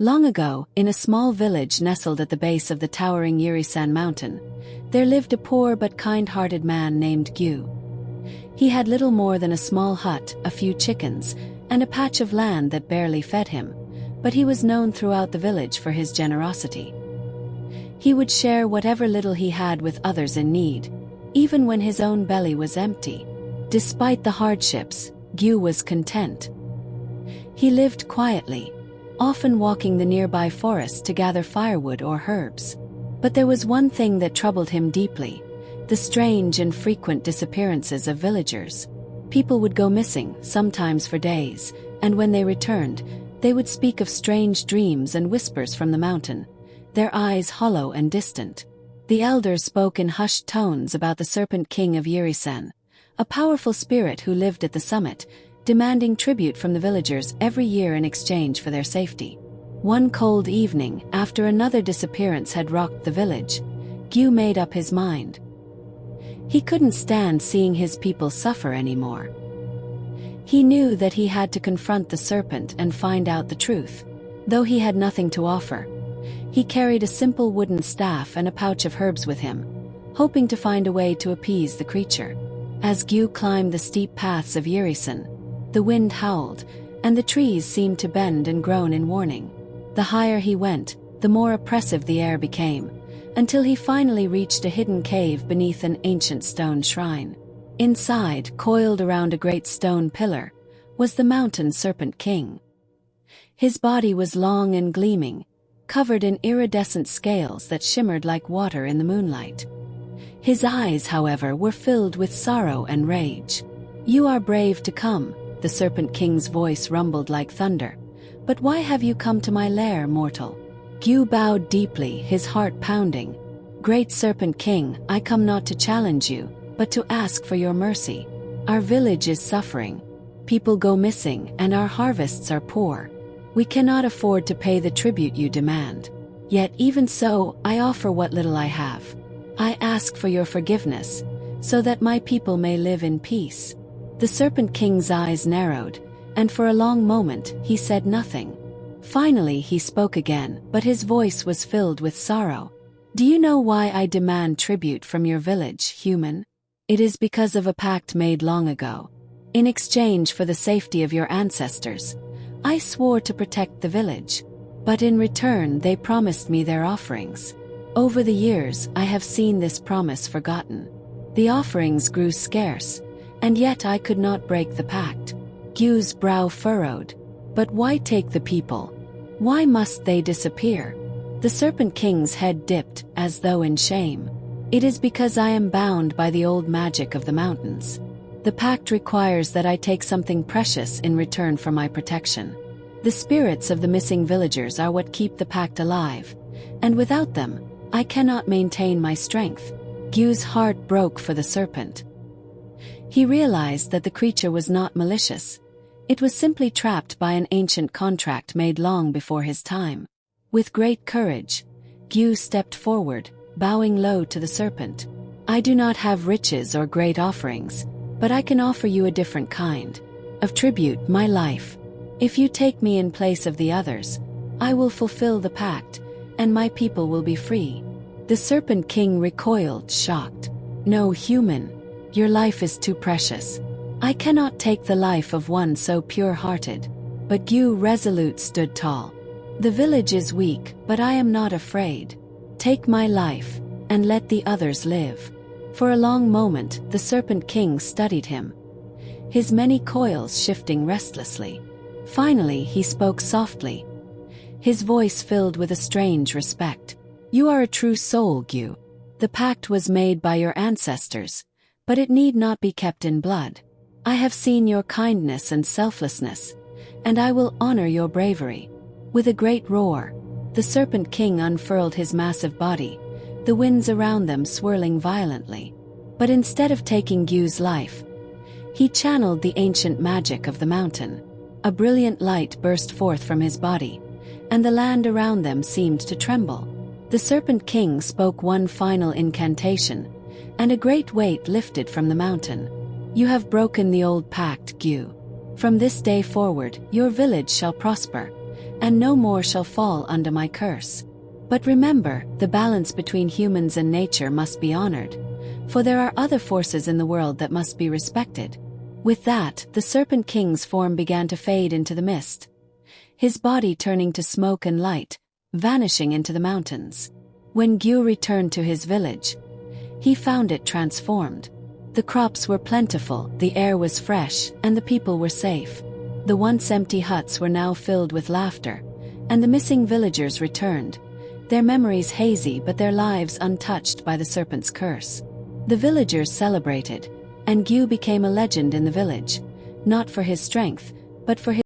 Long ago, in a small village nestled at the base of the towering Yirisan mountain, there lived a poor but kind-hearted man named Gyu. He had little more than a small hut, a few chickens, and a patch of land that barely fed him, but he was known throughout the village for his generosity. He would share whatever little he had with others in need, even when his own belly was empty. Despite the hardships, Gyu was content. He lived quietly, often walking the nearby forest to gather firewood or herbs. But there was one thing that troubled him deeply: the strange and frequent disappearances of villagers. People would go missing, sometimes for days, and when they returned, they would speak of strange dreams and whispers from the mountain, their eyes hollow and distant. The elders spoke in hushed tones about the Serpent King of Yirisan, a powerful spirit who lived at the summit, demanding tribute from the villagers every year in exchange for their safety. One cold evening, after another disappearance had rocked the village, Gyu made up his mind. He couldn't stand seeing his people suffer anymore. He knew that he had to confront the serpent and find out the truth. Though he had nothing to offer, he carried a simple wooden staff and a pouch of herbs with him, hoping to find a way to appease the creature. As Gyu climbed the steep paths of Yirisan, the wind howled, and the trees seemed to bend and groan in warning. The higher he went, the more oppressive the air became, until he finally reached a hidden cave beneath an ancient stone shrine. Inside, coiled around a great stone pillar, was the mountain Serpent King. His body was long and gleaming, covered in iridescent scales that shimmered like water in the moonlight. His eyes, however, were filled with sorrow and rage. "You are brave to come," the Serpent King's voice rumbled like thunder. "But why have you come to my lair, mortal?" Gyu bowed deeply, his heart pounding. "Great Serpent King, I come not to challenge you, but to ask for your mercy. Our village is suffering. People go missing, and our harvests are poor. We cannot afford to pay the tribute you demand. Yet even so, I offer what little I have. I ask for your forgiveness, so that my people may live in peace." The Serpent King's eyes narrowed, and for a long moment he said nothing. Finally he spoke again, but his voice was filled with sorrow. "Do you know why I demand tribute from your village, human? It is because of a pact made long ago. In exchange for the safety of your ancestors, I swore to protect the village. But in return they promised me their offerings. Over the years I have seen this promise forgotten. The offerings grew scarce, and yet I could not break the pact." Gyu's brow furrowed. "But why take the people? Why must they disappear?" The Serpent King's head dipped, as though in shame. "It is because I am bound by the old magic of the mountains. The pact requires that I take something precious in return for my protection. The spirits of the missing villagers are what keep the pact alive, and without them, I cannot maintain my strength." Gyu's heart broke for the serpent. He realized that the creature was not malicious. It was simply trapped by an ancient contract made long before his time. With great courage, Gyu stepped forward, bowing low to the serpent. "I do not have riches or great offerings, but I can offer you a different kind of tribute, my life. If you take me in place of the others, I will fulfill the pact, and my people will be free." The Serpent King recoiled, shocked. "No, human. Your life is too precious. I cannot take the life of one so pure-hearted." But Gyu resolute stood tall. "The village is weak, but I am not afraid. Take my life, and let the others live." For a long moment, the Serpent King studied him, his many coils shifting restlessly. Finally he spoke softly, his voice filled with a strange respect. "You are a true soul, Gyu. The pact was made by your ancestors, but it need not be kept in blood. I have seen your kindness and selflessness, and I will honor your bravery." With a great roar, the Serpent King unfurled his massive body, the winds around them swirling violently. But instead of taking Gyu's life, he channeled the ancient magic of the mountain. A brilliant light burst forth from his body, and the land around them seemed to tremble. The Serpent King spoke one final incantation, and a great weight lifted from the mountain. "You have broken the old pact, Gyu. From this day forward, your village shall prosper, and no more shall fall under my curse. But remember, the balance between humans and nature must be honored, for there are other forces in the world that must be respected." With that, the Serpent King's form began to fade into the mist, his body turning to smoke and light, vanishing into the mountains. When Gyu returned to his village, he found it transformed. The crops were plentiful, the air was fresh, and the people were safe. The once empty huts were now filled with laughter, and the missing villagers returned, their memories hazy but their lives untouched by the serpent's curse. The villagers celebrated, and Gyu became a legend in the village, not for his strength, but for his